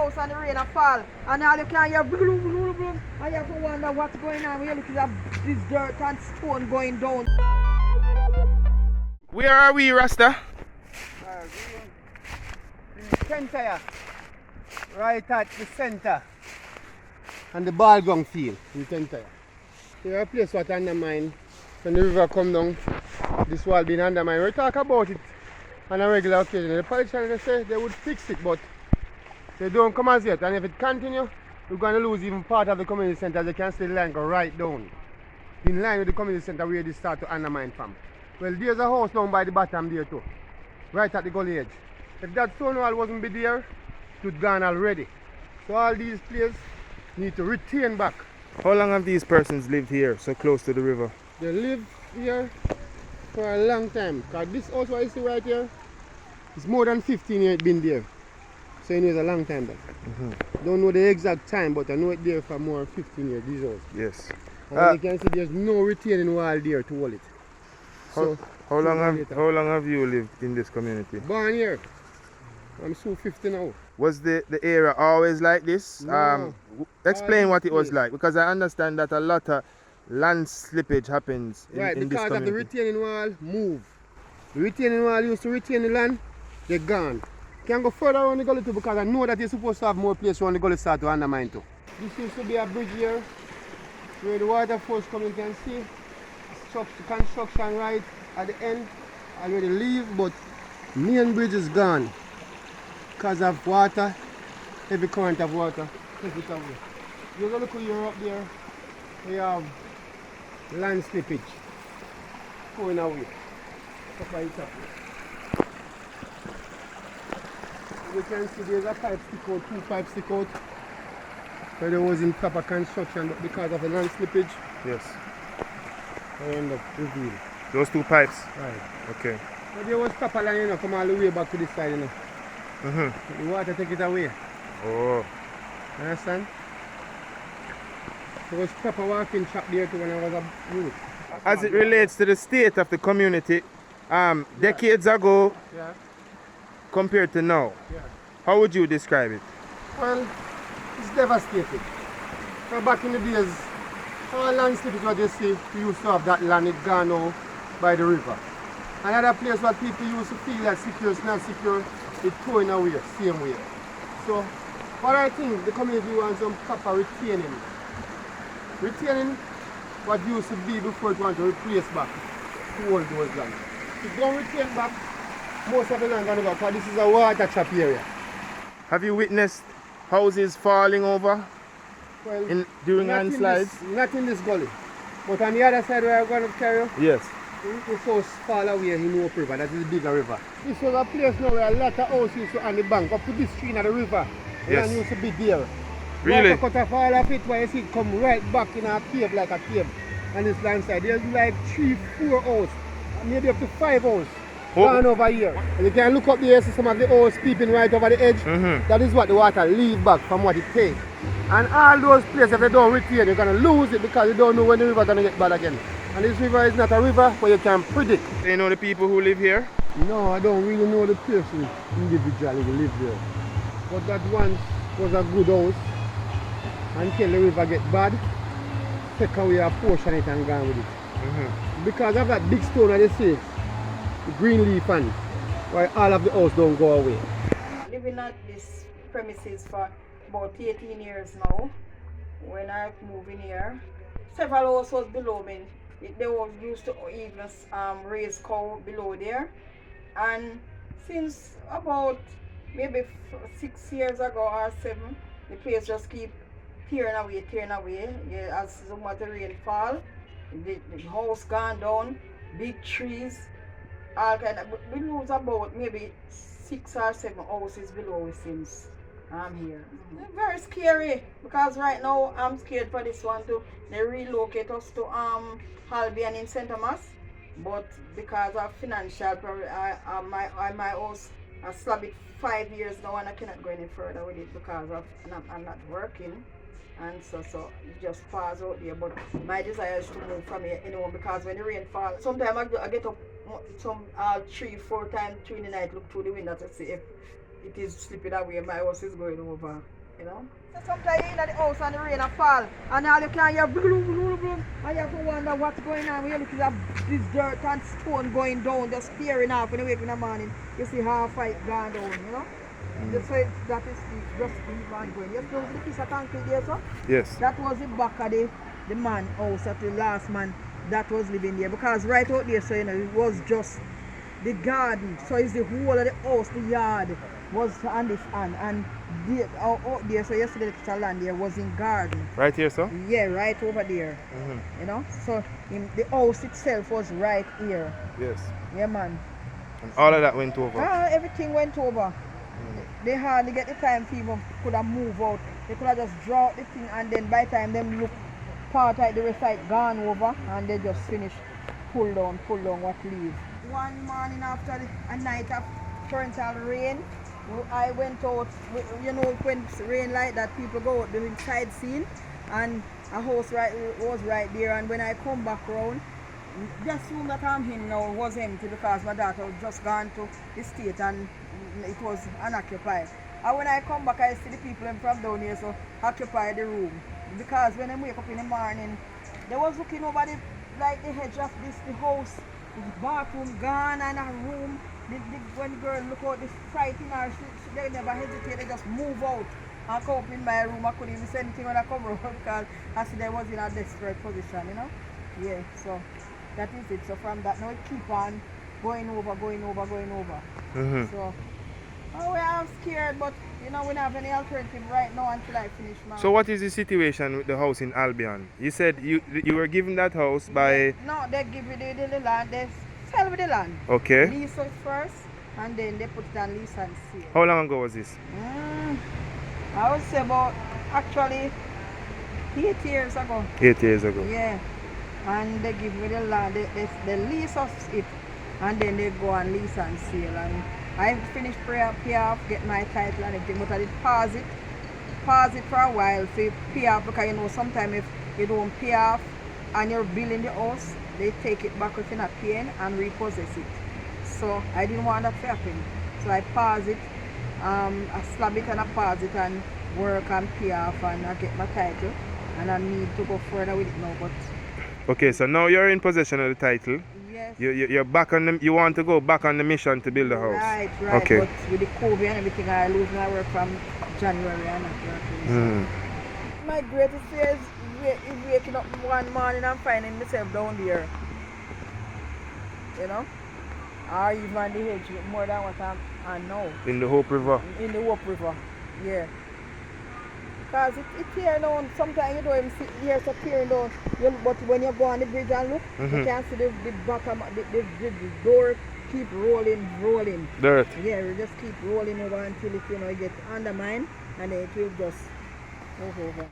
house and the rain a fall. And all you can hear bloom, bloom, bloom. And you have to wonder what's going on. When you look at this dirt and stone going down. Where are we, Rasta? In Kintyre, right at the centre, and the ball ground field in Kintyre. Here a place what undermined. When the river come down, this wall being undermined. We talk about it on a regular occasion. The politicians say they would fix it, but they don't come as yet. And if it continues, we're going to lose even part of the community centre. They can see the line go right down, in line with the community centre where they start to undermine from. Well, there's a house down by the bottom there too, right at the gully edge. If that stone wall wasn't be there, it would gone already. So all these places need to retain back. How long have these persons lived here, so close to the river? They live here for a long time. Because this house what you see right here, it's more than 15 years it's been there. So you know it's a long time then. Don't know the exact time, but I know it's there for more than 15 years, this house. Yes. And you can see there's no retaining wall there to hold it. How long have you lived in this community? Born here. I'm so 50 now. Was the area always like this? No. Explain what it was like, because I understand that a lot of land slippage happens in this community. Because of the retaining wall move. The retaining wall used to retain the land, they're gone. Can't go further around the gully too, because I know that you're supposed to have more place around the gully start to undermine too. This used to be a bridge here, where the water force come, you can see. Construction right at the end, already leave, but main bridge is gone. Because of water, heavy current of water, take it away. You look at Europe there, we have land slippage going away. Up by the top. You can see there's a pipe stick out, 2 pipes stick out. Where there was in proper construction, but because of the land slippage, yes, I end up revealed. Those 2 pipes? Right. Okay. But there was proper line, you know, come all the way back to this side, you know. The water take it away. Oh. You understand? There was proper walking track there too when I was a youth. As it relates to the state of the community, decades ago compared to now, how would you describe it? Well, it's devastating. So back in the days, all land slippage what you see, we used to have that land, it gone now by the river. Another place where people used to feel that secure is not secure, it's throwing away, same way. So, what I think the community wants some proper retaining. Retaining what used to be before it want to replace back to all those lands. If you don't retain back, most of the land going to go, because this is a water trap area. Have you witnessed houses falling over during landslides? Not in this gully, but on the other side where I'm going to carry you, yes. the house fall away in Hope River, that is the bigger river. This was a place now where a lot of houses used to on the bank, up to this stream of the river. Yes. Land used to be there. Really? Water cut off all of it, where you see it come right back in a cave, like a cave. On this landside, there's like 3, 4 houses, maybe up to 5 houses. Gone over here. And you can look up there, see some of the holes peeping right over the edge. That is what the water leave back from what it takes. And all those places, if they don't retain, you're going to lose it because you don't know when the river is going to get bad again. And this river is not a river where you can predict. Do you know the people who live here? No, I don't really know the person individually who live there. But that once was a good house. Until the river get bad, take away a portion of it and gone with it. Because of that big stone that you see, the green leaf on it, why all of the house don't go away. Living at this premises for about 18 years now. When I moved in here, several houses was below me. They was used to even raise cow below there. And since about maybe 6 years ago or 7, the place just keep tearing away. Yeah, as so much rain fall, the house gone down, big trees, all kind of. We lose about maybe 6 or 7 houses below us since I'm here. Very scary, because right now I'm scared for this one to they relocate us to Albion in St. Thomas, but because of financial problem, my house I slab it 5 years now and I cannot go any further with it because of I'm not working. And so it just pause out there. But my desire is to move from here anyway, because when the rain falls, sometimes I get up some 3-4 times during the night, look through the window to see if it is slipping away, my house is going over, you know. So sometimes you're in the house and the rain a fall, and all you can hear bloom, bloom, bloom, and you have to wonder what's going on. When you look at this dirt and stone going down, just tearing off when you wake in the morning, you see half it gone down, you know. So that is just keep on going. You know the piece of concrete there, sir? Yes. That was the back of the man house, that the last man that was living there. Because right out there, so you know, it was just the garden. So it's the whole of the house, the yard was on this hand. And out there, so yesterday the piece of land there was in garden. Right here, sir? Yeah, right over there. You know, so the house itself was right here. Yes. Yeah, man. And all of that went over? Everything went over. They hardly get the time to even could have moved out. They could have just draw out the thing, and then by the time them look part of the rest side gone over, and they just finish pull down what leaves. One morning after a night of torrential rain, I went out. You know, when it's rain like that, people go out doing sightseeing, and a house was right there. And when I come back round, this room that I'm in now was empty because my daughter had just gone to the state and it was unoccupied. And when I come back, I see the people from down here so occupy the room. Because when I wake up in the morning, they was looking over the hedge of the house, the bathroom gone and a room. When the girl look out the sight in her, they never hesitate, they just move out and come up in my room. I couldn't even say anything when I come out because I see they was in a desperate position, you know. Yeah, so that is it. So from that now it keep on going over. So I'm scared, but you know we don't have any alternative right now until I finish my. So what is the situation with the house in Albion? You said you were given that house by. No, they give you the land. They sell with the land. Okay. Lease it first, and then they put it on lease and sale. How long ago was this? I would say about actually 8 years ago. 8 years ago. Yeah. And they give me the land, they lease us it, and then they go and lease and sale. And I finished pay off, get my title and everything, but I did pause it for a while to pay off, because you know sometimes if you don't pay off and you're building the house, they take it back if you're not paying and repossess it. So I didn't want that to happen. So I pause it, I slab it and I pause it and work and pay off and I get my title, and I need to go further with it now. But okay, so now you're in possession of the title. yes. You're back on the. You want to go back on the mission to build a house. Right. Okay. But with the COVID and everything, I lose my work from January and after. My greatest fear is waking up one morning and finding myself down there. You know, or even on the hedge more than what I know. In the Hope River. In the Hope River, yeah. Because it tears down, sometimes you don't even see ears are tearing down. But when you go on the bridge and look, you can see the bottom, the door keep rolling. Dirt. Yeah, we just keep rolling over until it, you know, it gets undermined, and then it will just move over.